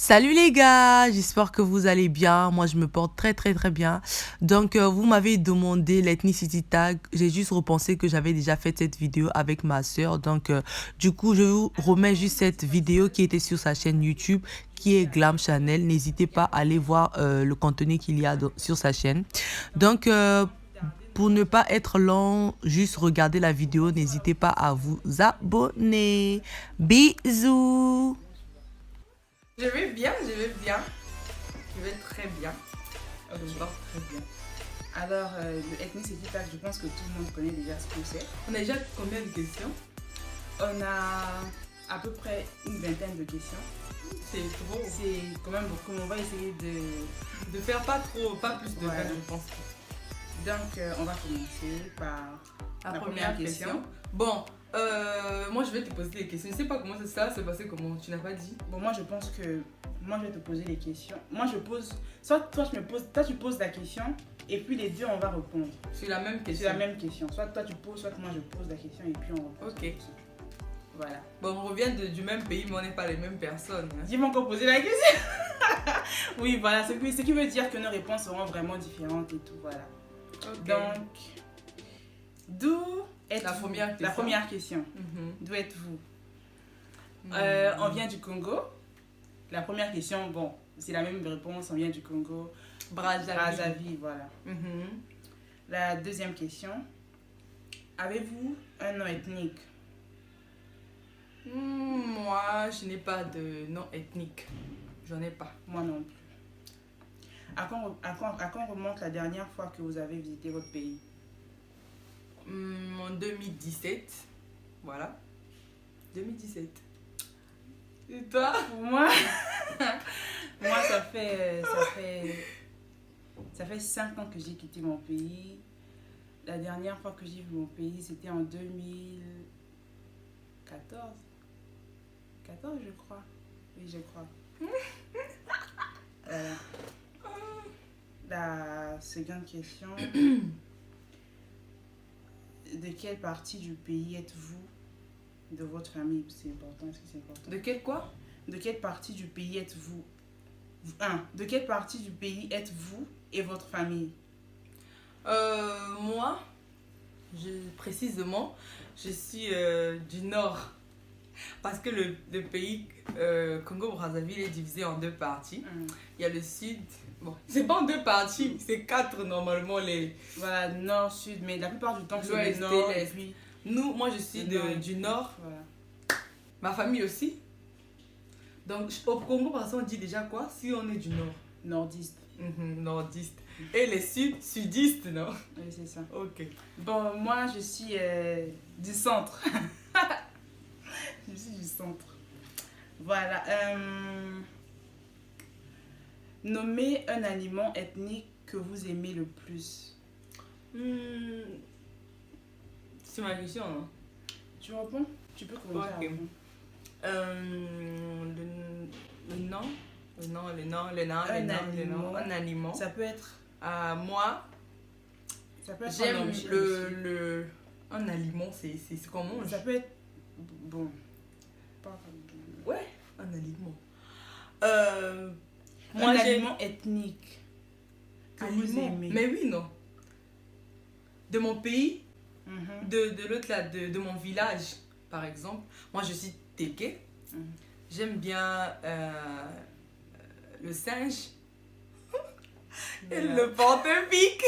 Salut les gars, j'espère que vous allez bien. Moi, je me porte très bien. Donc, vous m'avez demandé l'ethnicity tag. J'ai juste repensé que j'avais déjà fait cette vidéo avec ma sœur. Donc, du coup, je vous remets juste cette vidéo qui était sur sa chaîne YouTube, qui est Glam Channel. N'hésitez pas à aller voir le contenu qu'il y a sur sa chaîne. Donc, pour ne pas être long, juste regardez la vidéo. N'hésitez pas à vous abonner. Bisous. Je vais bien, je vais bien. Je vais très bien. Ok. Je dors très bien. Alors, le ethnicity tag, je pense que tout le monde connaît déjà ce que c'est. On a déjà combien de questions? On a à peu près une vingtaine de questions. C'est trop. C'est quand même beaucoup. On va essayer de... De faire pas plus de Voilà. 20, je pense. Donc, on va commencer par La première question. Bon, moi je vais te poser des questions. Je sais pas comment ça s'est passé, comment tu n'as pas dit. Bon, moi, je pense que... Moi, je vais te poser les questions. Moi, je pose... Soit toi, tu poses la question, et puis les deux, on va répondre. C'est la même C'est question. la même question. Soit toi, tu poses, soit moi, je pose la question, et puis on répond. Ok. Voilà. Bon, on revient du même pays, mais on n'est pas les mêmes personnes. Hein. Dis-moi encore poser la question. Oui, voilà. Ce qui veut dire que nos réponses seront vraiment différentes et tout, voilà. Ok. Donc, d'où êtes-vous? La première question. La première question. Mhm. D'où êtes-vous? Mhm. On vient du Congo. La première question, bon, c'est la même réponse. On vient du Congo. Brazzaville, voilà. Mhm. La deuxième question. Avez-vous un nom ethnique? Moi, je n'ai pas de nom ethnique. J'en ai pas. Moi non plus. À quand remonte la dernière fois que vous avez visité votre pays? En 2017. Voilà. 2017. Et toi? Pour moi, moi ça fait 5 ans que j'ai quitté mon pays. La dernière fois que j'ai vu mon pays, c'était en 2014. 14, je crois. Oui, je crois. La seconde question. De quelle partie du pays êtes-vous? De votre famille, c'est important. Est-ce que c'est important? De quel quoi? De quelle partie du pays êtes-vous? De quelle partie du pays êtes-vous et votre famille? Moi, précisément, je suis du nord. Parce que le pays Congo-Brazzaville est divisé en deux parties. Il y a le sud. Bon, c'est pas en deux parties, c'est 4 normalement les. Voilà, nord, sud, mais la plupart du temps c'est L'ouest le nord et et l'est. puis Moi je suis du nord. Voilà. Ma famille aussi. Donc au Congo, par exemple, on dit déjà quoi si on est du nord? Nordiste. Nordiste. Et les sudistes, non? Oui, c'est ça. Ok. Bon, moi je suis du centre. Je suis du centre. Voilà. Nommez un aliment ethnique que vous aimez le plus. C'est ma question, non? Tu réponds? Tu peux commencer à Ok. répondre. Un aliment. Ça peut être... Moi, Ça peut être un j'aime objet aussi. un aliment, c'est comment? Ça peut être... Bon. Pas... Ouais, un aliment. Moi, Moi, aliment ethnique que vous aliment. aimez. Mais oui, non. De mon pays, Mhm. de l'autre là, de mon village, par exemple. Moi, je suis Téké. Mhm. J'aime bien le singe et Voilà. le porte-pique.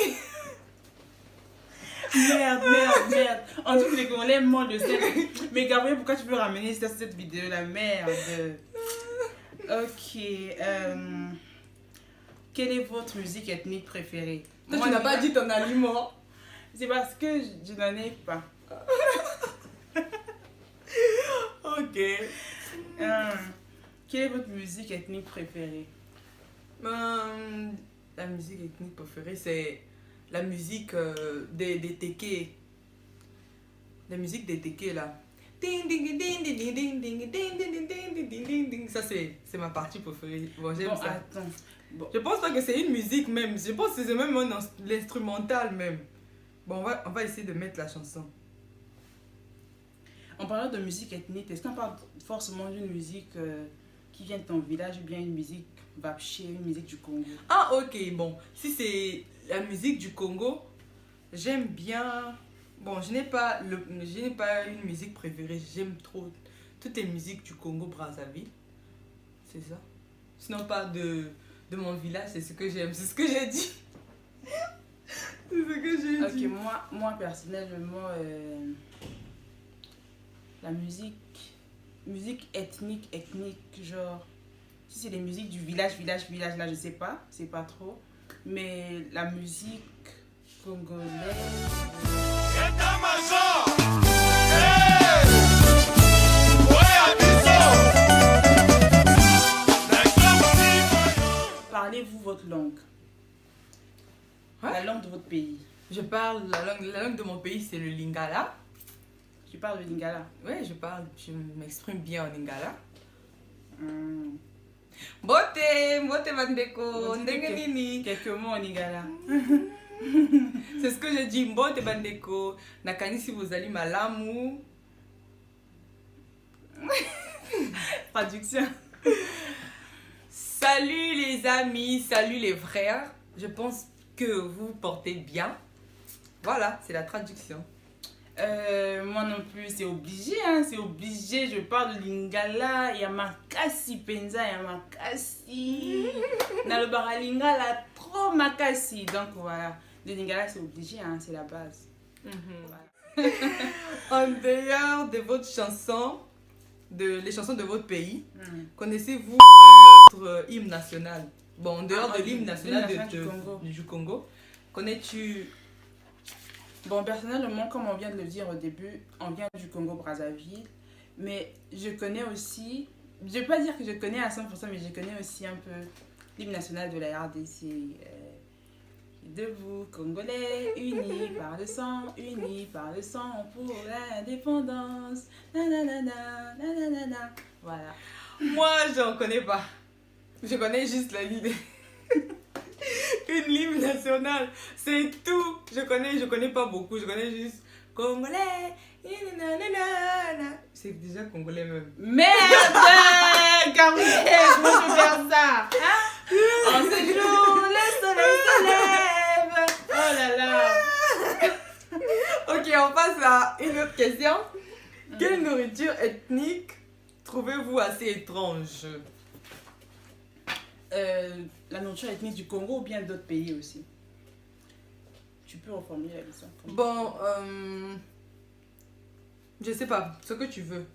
Merde. En tout cas, on l'aime moins le sel. Mais Gabriel, pourquoi tu veux ramener cette vidéo? La merde. Ok. Quelle est votre musique ethnique préférée? Toi, tu n'as pas dit ton aliment. C'est parce que je n'en ai pas. Ok. Quelle est votre musique ethnique préférée? La musique ethnique préférée, c'est la musique des Téké. La musique des Téké, là. Ça, c'est ma partie préférée. Bon, j'aime Bon, ça. attends. Bon. Je pense pas que c'est une musique même. Je pense que c'est même l'instrumental même. Bon, on va essayer de mettre la chanson. En parlant de musique ethnique, est-ce qu'on parle forcément d'une musique qui vient de ton village ou bien une musique Bapché, une musique du Congo? Ah, ok, bon. Si c'est la musique du Congo, j'aime bien. Bon, je n'ai pas une musique préférée. J'aime trop toutes les musiques du Congo-Brazzaville. C'est ça. Sinon, pas de mon village, c'est ce que j'aime. C'est ce que j'ai dit. C'est ce que j'ai dit. Ok, moi personnellement, la musique ethnique, genre, si c'est des musiques du village, là, je sais pas, c'est pas trop. Mais la musique congolaise. Parlez-vous votre langue? Ouais. La langue de votre pays. Je parle la langue de mon pays, c'est le Lingala. Tu parles de Lingala? Ouais, je m'exprime bien en Lingala. Hmm. Mbote bandeko, ndenge nini. Quelques mots en Lingala. C'est ce que j'ai dit, mbote bandeko, nakanisi bozali malamu. Traduction. Salut les amis, salut les frères. Je pense que vous vous portez bien. Voilà, c'est la traduction. Moi non plus, c'est obligé, hein, c'est obligé. Je parle de Lingala, il y a Makasi Penza, il y a Makasi. Dans le bar Lingala, trop Makasi. Donc voilà, le Lingala c'est obligé, hein, c'est la base. Voilà. En dehors de votre chanson, les chansons de votre pays, connaissez-vous un autre hymne national? Bon, en dehors de l'hymne national du Congo, connais-tu? Bon, personnellement, comme on vient de le dire au début, on vient du Congo-Brazzaville. Mais je connais aussi, je ne vais pas dire que je connais à 100%, mais je connais aussi un peu l'hymne national de la RDC. Debout, Congolais, unis par le sang pour l'indépendance. Nanana, nanana. Voilà. Moi, je n'en connais pas. Je connais juste l'idée. Une hymne nationale, c'est tout. Je connais pas beaucoup. Je connais juste Congolais. C'est déjà congolais même. Merde, Gabriel, moi je veux faire ça. Hein? En ce jour, le soleil se lève. Oh là là. Ok, on passe à une autre question. Quelle nourriture ethnique trouvez-vous assez étrange? La nourriture ethnique du Congo ou bien d'autres pays aussi? Tu peux reformuler la question. Bon, je sais pas, ce que tu veux.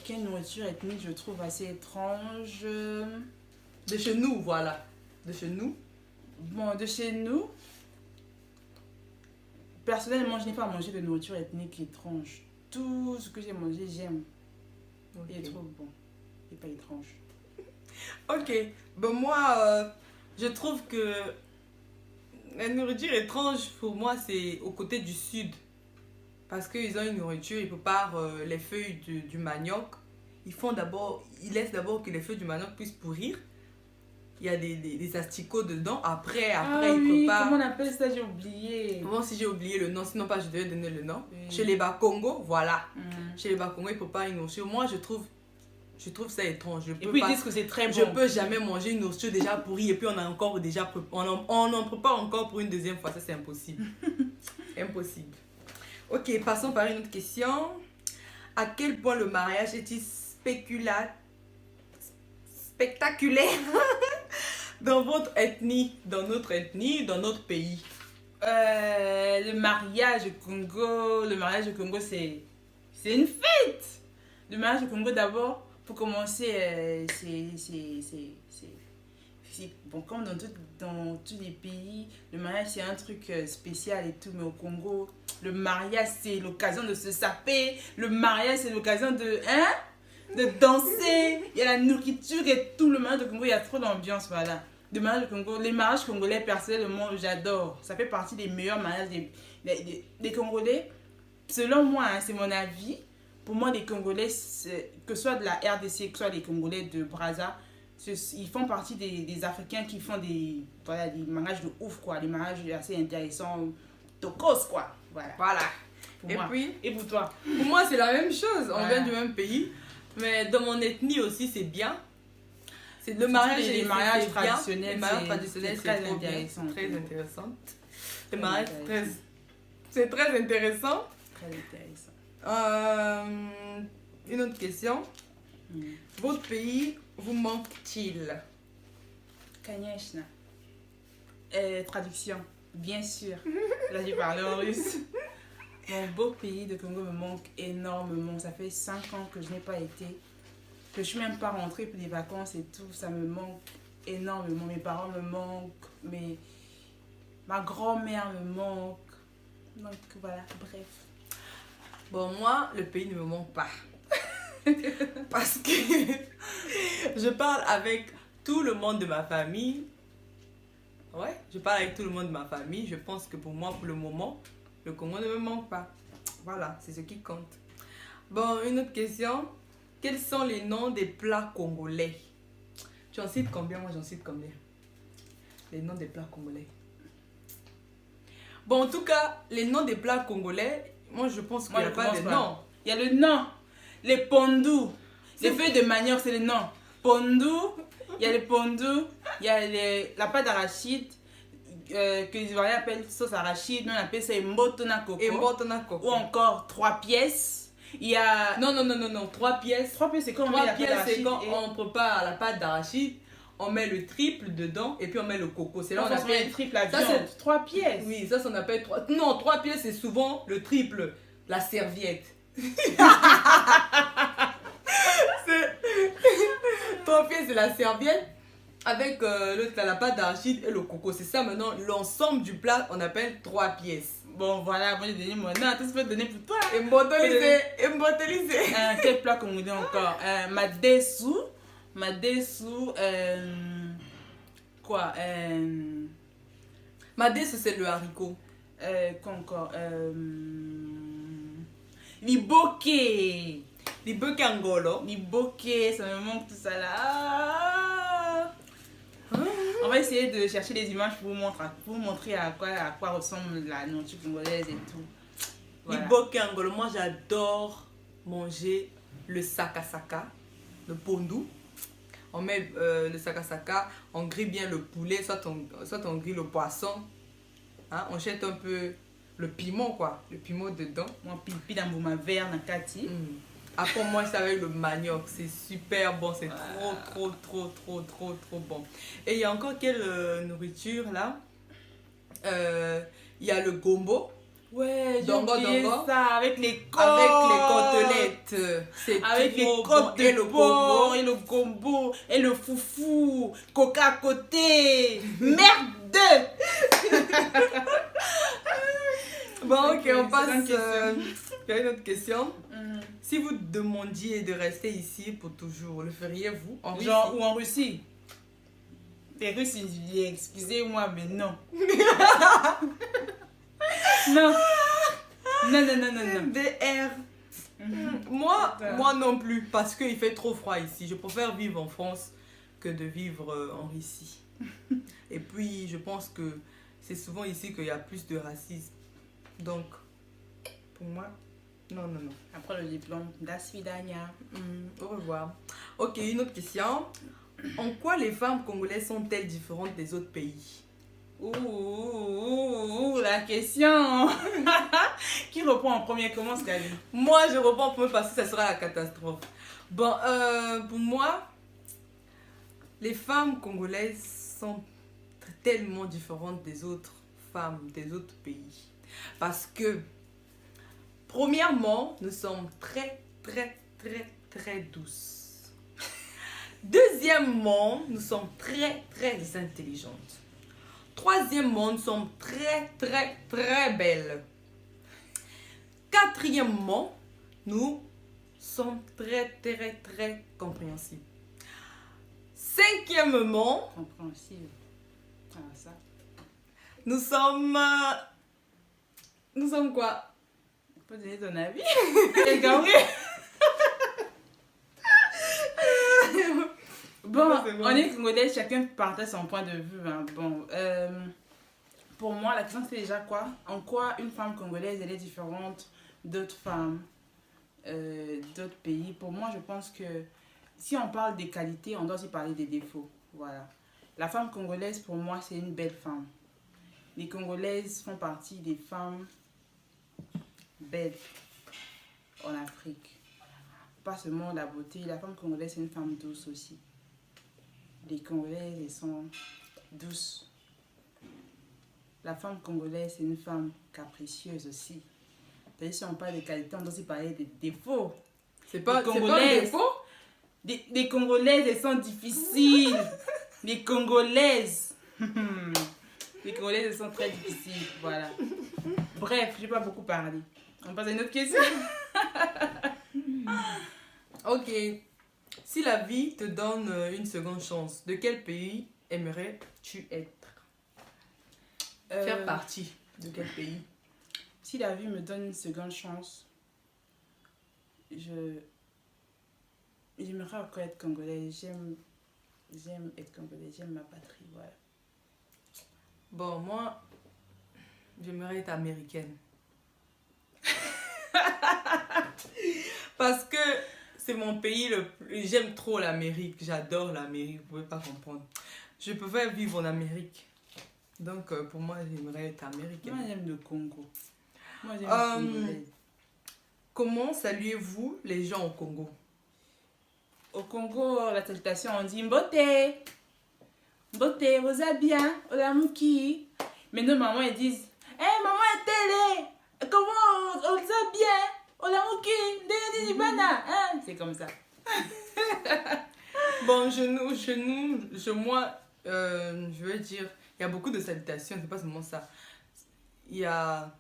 Quelle nourriture ethnique je trouve assez étrange? De chez nous, voilà. De chez nous. Bon, de chez nous, personnellement, je n'ai pas mangé de nourriture ethnique étrange. Tout ce que j'ai mangé, j'aime. Okay. Il est trop bon. Il n'est pas étrange. Ok, ben moi, je trouve que la nourriture étrange, pour moi, c'est au côté du sud. Parce qu'ils ont une nourriture, ils préparent les feuilles du manioc. Ils laissent d'abord que les feuilles du manioc puissent pourrir. Il y a des asticots dedans. Après ils préparent... Comment on appelle ça? J'ai oublié. Bon, si j'ai oublié le nom, sinon pas, je devais donner le nom. Oui. Chez les Bakongo, voilà. Chez les Bakongo, ils préparent une nourriture. Moi, je trouve ça étrange. Et puis ils disent que c'est très bon. Je peux jamais manger une nourriture déjà pourrie et puis on en prépare encore pour une deuxième fois. Ça, c'est impossible. Impossible. Ok, passons par une autre question. À quel point le mariage est-il spectaculaire dans votre ethnie, dans notre ethnie, dans notre pays? Le mariage au Congo, c'est une fête. Le mariage au Congo, d'abord, pour commencer, bon, comme dans tous les pays, le mariage c'est un truc spécial et tout, mais au Congo, le mariage c'est l'occasion de se saper, le mariage c'est l'occasion de danser, il y a la nourriture et tout. Le mariage au Congo, il y a trop d'ambiance, voilà. Le mariage au Congo, les mariages congolais, personnellement, j'adore. Ça fait partie des meilleurs mariages des Congolais. Selon moi, hein, c'est mon avis. Pour moi, les Congolais, que ce soit de la RDC, que ce soit les Congolais de Brazza, ils font partie des Africains qui font des mariages de ouf, quoi. Des mariages assez intéressants, tocos, quoi. Voilà. Voilà. Pour moi. Et pour toi? Pour moi, c'est la même chose. On vient du même pays. Mais dans mon ethnie aussi, c'est bien. C'est le Surtout mariage, les c'est mariages bien. traditionnels, Les mariages c'est traditionnels, très c'est trop bien, intéressant. très intéressant. Les Très mariages, intéressant. c'est très intéressant. Très intéressant. Une autre question. Votre pays vous manque-t-il? Конечно. Traduction. Bien sûr. Là, j'ai parlé en russe. Mon beau pays de Congo me manque énormément. Ça fait 5 ans que je n'ai pas été. Que je suis même pas rentrée pour les vacances et tout. Ça me manque énormément. Mes parents me manquent. Ma grand-mère me manque. Donc voilà, bref. Bon, moi, le pays ne me manque pas. Parce que je parle avec tout le monde de ma famille. Ouais, je parle avec tout le monde de ma famille. Je pense que pour moi, pour le moment, le Congo ne me manque pas. Voilà, c'est ce qui compte. Bon, une autre question. Quels sont les noms des plats congolais? Tu en cites combien? Moi, j'en cite combien? Les noms des plats congolais. Bon, en tout cas, les noms des plats congolais, moi, je pense qu'il n'y a pas de nom. Il y a le nom. Les pondous. Les feuilles de manioc, c'est le nom. Pondou. Il y a les pondous. Il y a la pâte d'arachide. Que les Ivoiriens appellent sauce arachide. Nous, on appelle ça mboto na coco. Ou encore 3 pièces. Il y a... Non. 3 pièces. 3 pièces, c'est quand on met 3 la pâte pièces, c'est d'arachide quand et... on prépare la pâte d'arachide, on met le triple dedans et puis on met le coco. C'est là on on appelle le triple la ça, viande. 3 pièces. Oui, ça on appelle 3. Non, 3 pièces c'est souvent le triple, la serviette. 3 pièces c'est la serviette avec la pâte d'arachide et le coco. C'est ça maintenant, l'ensemble du plat on appelle 3 pièces. Bon, voilà, moi j'ai donné mon nom. Tout ce que je peux donner pour toi. Et mbotolisé. Quel plat qu'on me dit encore? Madesu. Quoi? Madesu c'est le haricot. Quoi encore? Liboke. Liboke angolo. Liboke, ça me manque tout ça là. Ah. On va essayer de chercher des images pour vous montrer à quoi ressemble la nourriture congolaise et tout. Voilà. Liboke angolo, moi j'adore manger le sakasaka, le pondou. On met le sakasaka, on grille bien le poulet, soit on grille le poisson. Hein, on jette un peu le piment quoi, le piment dedans. Moi pipi dans ma verre dans kati. Après moi c'est avec le manioc, c'est super bon, c'est trop bon. Et il y a encore quelle nourriture là? Il y a le gombo. Ouais, j'ai dongo ça avec les côtes. Avec les côtelettes. C'est avec les côtes et de le porc et le gombo et le foufou, coca à côté. Merde. Bon, ok, on passe à une autre question. Si vous demandiez de rester ici pour toujours, le feriez-vous en Russie? Genre, ou en Russie? Les Russes, ils disent, excusez-moi, mais non. Non. DR. Moi non plus, parce qu'il fait trop froid ici. Je préfère vivre en France que de vivre en Russie. Et puis, je pense que c'est souvent ici qu'il y a plus de racisme. Donc, pour moi, non. Après le diplôme, da svidania. Au revoir. Ok, une autre question. En quoi les femmes congolaises sont-elles différentes des autres pays? Ouh, la question. Qui reprend en premier? Commence, Gabi. Moi, je reprends en premier parce que ça sera la catastrophe. Bon, pour moi, les femmes congolaises sont tellement différentes des autres femmes des autres pays. Parce que, premièrement, nous sommes très douces. Deuxièmement, nous sommes très intelligentes. Troisièmement, nous sommes très belles. Quatrièmement, nous sommes très compréhensibles. Cinquièmement, compréhensible. Ah, ça. Nous sommes quoi? Tu peux donner ton avis? J'ai gagné. Bon, on est congolais, chacun partage son point de vue. Hein. Bon, pour moi, la question c'est déjà quoi? En quoi une femme congolaise elle est différente d'autres femmes? d'autres pays. Pour moi, je pense que si on parle des qualités, on doit aussi parler des défauts. Voilà. La femme congolaise, pour moi, c'est une belle femme. Les Congolaises font partie des femmes belles en Afrique. Pas seulement la beauté, la femme congolaise, c'est une femme douce aussi. Les Congolaises, elles sont douces. La femme congolaise, c'est une femme capricieuse aussi. C'est-à-dire, si on parle des qualités, on doit aussi parler des défauts. C'est pas un défaut? Les Congolaises, elles sont difficiles. Les Congolaises. Les Congolaises, elles sont très difficiles. Voilà. Bref, je n'ai pas beaucoup parlé. On passe à une autre question. Ok. Si la vie te donne une seconde chance, de quel pays aimerais-tu être? Faire partie de quel pays? Si la vie me donne une seconde chance, j'aimerais encore être congolaise. J'aime être congolaise, j'aime ma patrie, voilà. Bon, moi, j'aimerais être américaine. Parce que c'est mon pays le plus... J'aime trop l'Amérique, j'adore l'Amérique, vous pouvez pas comprendre. Je pouvais vivre en Amérique. Donc, pour moi, j'aimerais être américaine. Moi, j'aime le Congo. Moi, j'aime le Congo. Comment saluez-vous les gens au Congo? Au Congo, la salutation, on dit Mbote. Mbote, vous allez bien? Olamuki. Mais nos mamans, elles disent hey, maman est télé. Comment on va bien? Olamuki. Hein? C'est comme ça. Bon, moi, je veux dire, il y a beaucoup de salutations, c'est pas seulement ça. Il y a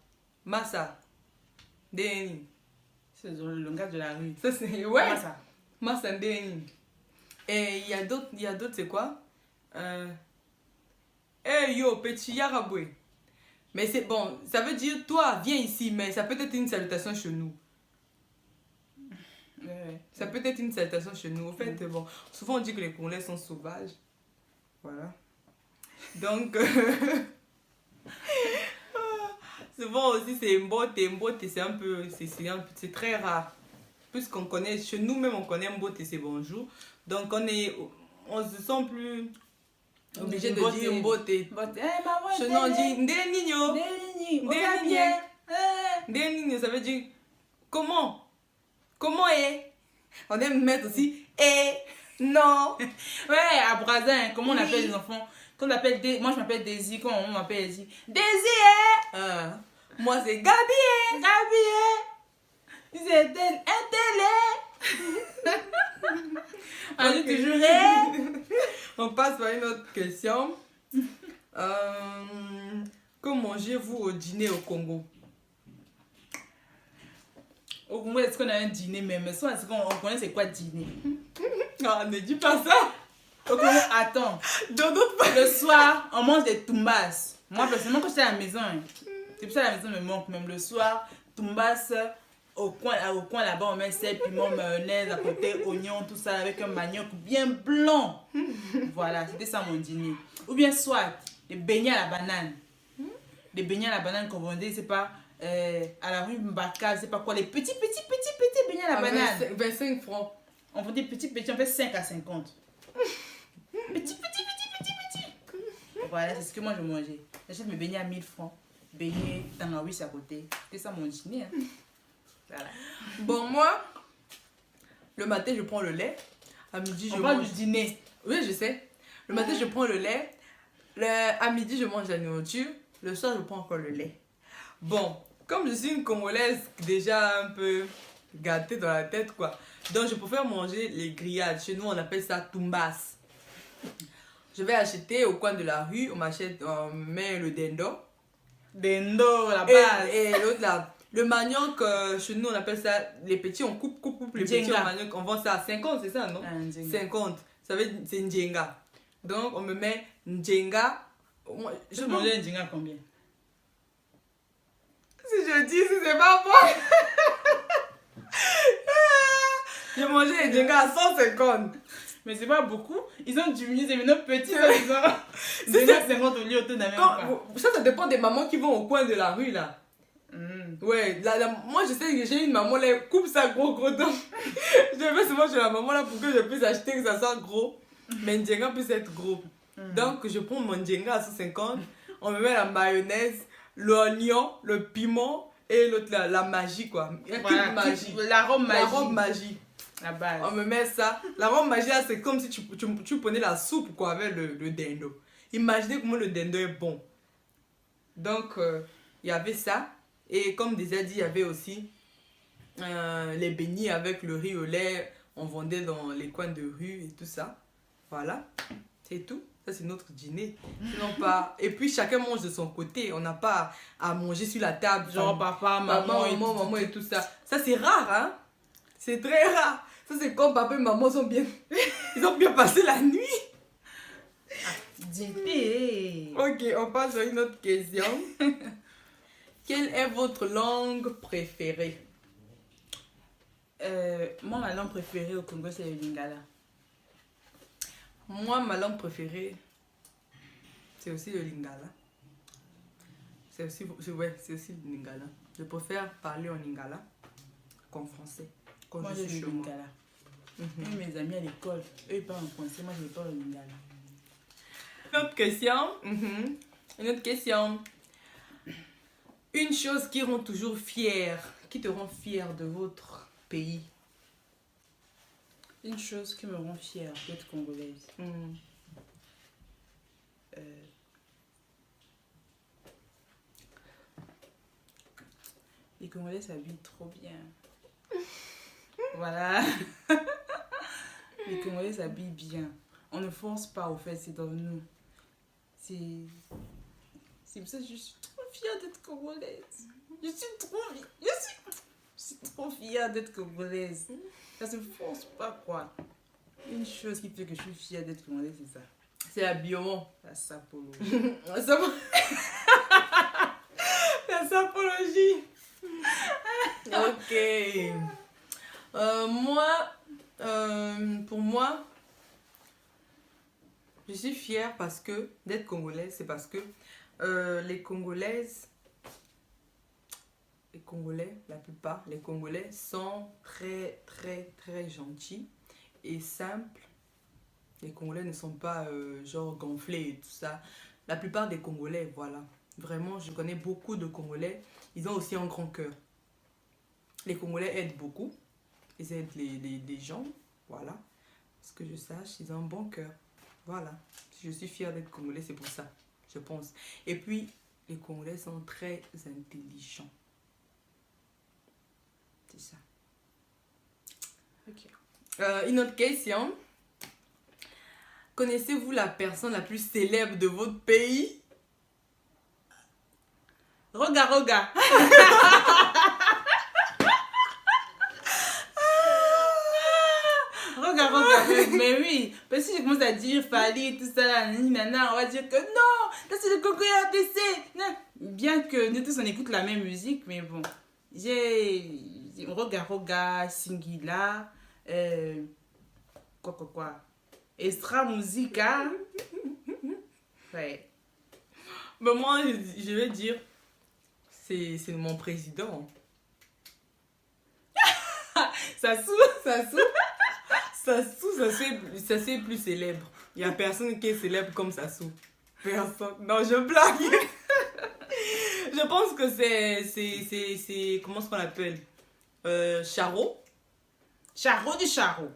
Massa, Deni. C'est le langage de la rue. Ça, c'est, ouais. Massa. Massa, Deni. Et il y a d'autres, c'est quoi? Hey yo, petit Yaraboué. Mais c'est bon, ça veut dire toi, viens ici, mais ça peut être une salutation chez nous. Ouais. Ça peut être une salutation chez nous. En fait, bon, souvent on dit que les Congolais sont sauvages. Voilà. Donc, souvent aussi c'est Mbote. Mbote, c'est un peu, c'est très rare. Puisqu'on connaît, chez nous même on connaît Mbote, c'est bonjour. Donc on se sent plus obligé de dire Mbote. Hey, maman, Chez nous on dit Ndenigno. Ndenigno. Ndenigno, ça veut dire comment? Comment est? On aime mettre aussi non. Ouais, à Brazin, comment on appelle les enfants? Quand on appelle moi je m'appelle Daisy, quand on m'appelle Daisy. Daisy! Moi c'est Gabi! Gabi! C'est un télé! On dit toujours On passe par une autre question. Que mangez-vous au dîner au Congo? Au Congo, est-ce qu'on a un dîner même? Est-ce qu'on connaît c'est quoi dîner? Non, ne dis pas ça! Au Congo, attends. Le soir, on mange des tumbas. Moi, personnellement, quand j'étais à la maison, c'est pour ça que la maison me manque même. Le soir, tumbas, au coin là-bas, on met sel, piment, mayonnaise, à côté, oignon, tout ça, avec un manioc bien blanc. Voilà, c'était ça mon dîner. Ou bien soit, des beignets à la banane. Des beignets à la banane qu'on vendait, c'est pas à la rue Mbaka, c'est pas quoi, les petits beignets à la banane. 25 francs. On vendait petits, on fait 5 à 50. Petit. Voilà, c'est ce que moi je mangeais. J'achète mes beignets à 1000 francs. Beignets, tangawish à côté. C'était ça mon dîner. Hein. Voilà. Bon, moi, le matin, je prends le lait. À midi, je mange mange du dîner. Oui, je sais. Le matin, je prends le lait. À midi, je mange la nourriture. Le soir, je prends encore le lait. Bon, comme je suis une Congolaise déjà un peu gâtée dans la tête, quoi. Donc, je préfère manger les grillades. Chez nous, on appelle ça tumbas. Je vais acheter au coin de la rue. On met le dendo. Dendo, la base. Et l'autre là. Le manioc, chez nous, on appelle ça, les petits, on coupe les petits au manioc. On vend ça à 50, c'est ça, non? 50. Ça veut dire, c'est Ndjenga. Donc, on me met Ndjenga. Je mangeais Ndjenga combien? Si je dis, si c'est pas moi. J'ai mangé Ndjenga à 150. Mais c'est pas beaucoup. Ils ont diminué, c'est maintenant petit. Ils ont Ndjenga 50 au lieu de même pas. Ça dépend des mamans qui vont au coin de la rue, là. Ouais, moi je sais que j'ai une maman là, elle coupe ça gros donc je vais souvent chez la maman là pour que je puisse acheter que ça soit gros, mais Njenga puisse être gros. Donc je prends mon Njenga à 150, on me met la mayonnaise, l'oignon, le piment et l'autre la magie quoi. Voilà, magie. L'arôme magique. L'arôme magie. La base. On me met ça. L'arôme magie là, c'est comme si tu prenais la soupe quoi avec le dendo. Imaginez comment le dendo est bon. Donc il y avait ça. Et comme déjà dit, il y avait aussi les beignets avec le riz au lait. On vendait dans les coins de rue et tout ça. Voilà, c'est tout. Ça, c'est notre dîner. Sinon, pas... Et puis, chacun mange de son côté. On n'a pas à manger sur la table. Genre papa, maman et tout ça. Ça, c'est rare, hein. C'est très rare. Ça, c'est comme papa et maman sont bien... Ils ont bien passé la nuit. Dîner. Ok, on passe à une autre question. Quelle est votre langue préférée? Moi, ma langue préférée au Congo, c'est le Lingala. Moi, ma langue préférée, c'est aussi le Lingala. C'est aussi le Lingala. Je préfère parler en Lingala qu'en français. Quand Moi, je je suis suis chez moi. Lingala. Et mes amis à l'école, eux, ils parlent en français, moi, je parle en Lingala. Une autre question. Une autre question. Une chose qui rend toujours fier, qui te rend fier de votre pays. Une chose qui me rend fière d'être congolaise. Les Congolais s'habillent trop bien. Voilà. Les Congolais s'habillent bien. On ne force pas, au fait, c'est dans nous. C'est pour ça que je suis trop fière d'être congolaise. Je suis trop fière d'être congolaise. Ça se force pas, quoi. Une chose qui fait que je suis fière d'être congolaise, c'est ça. C'est l'habillement. La sapologie. La sapologie. Ok. Pour moi, je suis fière parce que d'être congolaise, c'est parce que les Congolaises, les Congolais, la plupart, les Congolais sont très, très, très gentils et simples. Les Congolais ne sont pas genre gonflés et tout ça. La plupart des Congolais, voilà. Vraiment, je connais beaucoup de Congolais. Ils ont aussi un grand cœur. Les Congolais aident beaucoup. Ils aident les gens. Voilà. Parce que je sache, ils ont un bon cœur. Voilà. Si je suis fière d'être Congolais, c'est pour ça, je pense. Et puis, les Congolais sont très intelligents. C'est ça. Ok. Une autre question. Connaissez-vous la personne la plus célèbre de votre pays? Roga. Roga. Mais oui, parce que si je commence à dire Fali, tout ça, là, nana, on va dire que non, là c'est le Congo ABC. Bien que nous tous on écoute la même musique, mais bon. J'ai Roga, Singila, quoi. Extra Musica. Ouais. Ben moi, je vais dire, c'est mon président. Sassou, ça c'est plus célèbre. Il n'y a personne qui est célèbre comme Sassou. Personne. Non, je blague. Je pense que c'est comment est-ce qu'on l'appelle? Charo. Charo du Charo.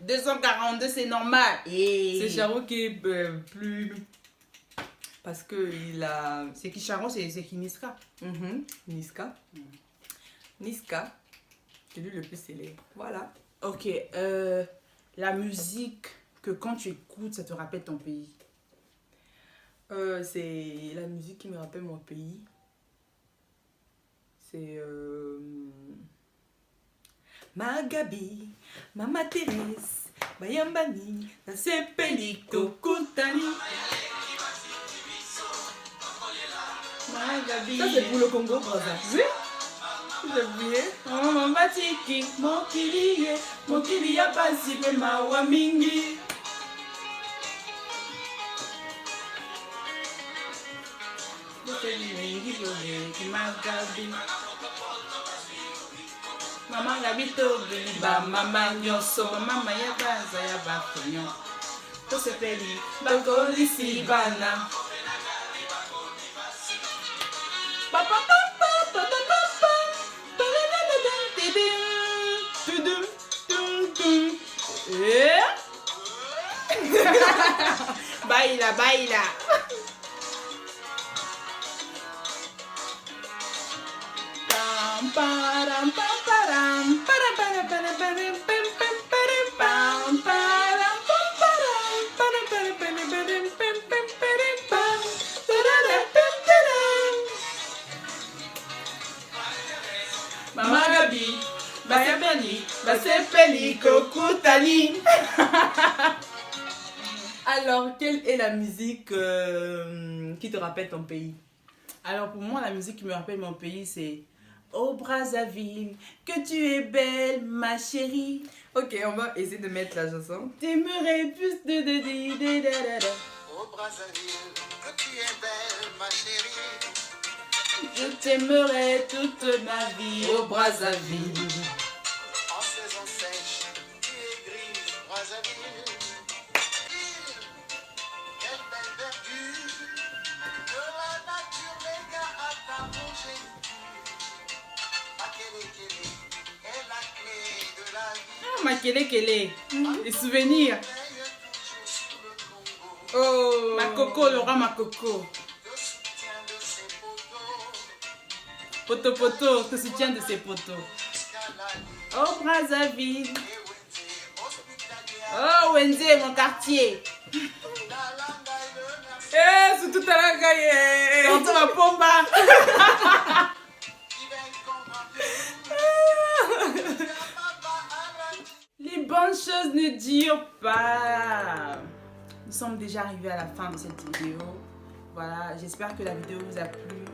242, c'est normal. Et... C'est Charo qui est plus... Parce que il a... C'est qui Charo? C'est qui Niska? Niska. Niska. C'est lui le plus célèbre. Voilà. Ok. La musique que quand tu écoutes, ça te rappelle ton pays. C'est la musique qui me rappelle mon pays. C'est... Magabi, Mama Thérèse, Bayambani, Nasepelito, Kutani. Magabi. Ça c'est pour le Congo, brother. Oui. J'ai oublié. Maman Batiki, Mokili ya pasi pe mawa mingi. Maman Gabi Tobi, ba maman nyonso, maman ya baza ya bakonyo. To se peli, bakoli si bana. Papa papa papa papa. Baila, baila. Pam param pam param param param param param pam pam param pam param pam param param param param param pam pam param pam param pam param. Mama Gabi, basepeli kokutani. Alors, quelle est la musique qui te rappelle ton pays? Alors pour moi, la musique qui me rappelle mon pays, c'est Oh Brazzaville, que tu es belle, ma chérie. Ok, on va essayer de mettre la chanson. T'aimerais plus de. Oh Brazzaville, que tu es belle, ma chérie. Je t'aimerai toute ma vie, Au Brazzaville. En saison sèche, tu es grise, Brazzaville. Quelle belle verdure, de la nature, les gars, à ta progéniture. Makele est la clé de la vie. Ah, ma kele, les souvenirs. Veille toujours sur le Congo, Oh. Ma coco, le roi, ma coco. le soutien de ses poteaux. Poto poto, te soutien de ses poteaux. Jusqu'à la nuit, Oh Brazzaville. et Wendy, hospitalière. Oh Wendy, mon quartier. La langa et le merci. Eh, c'est tout à la gaille. Tantôt ma pomba. Qui va comprendre. Les bonnes choses ne durent pas. Nous sommes déjà arrivés à la fin de cette vidéo. Voilà, j'espère que la vidéo vous a plu.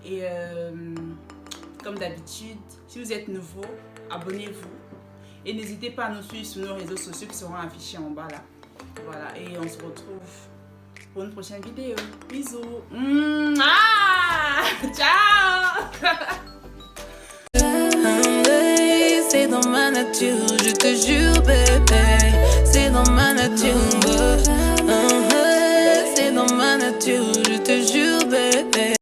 Et comme d'habitude, si vous êtes nouveau, abonnez-vous. Et n'hésitez pas à nous suivre sur nos réseaux sociaux qui seront affichés en bas là. Voilà, et on se retrouve pour une prochaine vidéo. Bisous. Ciao. C'est dans ma nature, je te jure bébé, c'est dans ma nature.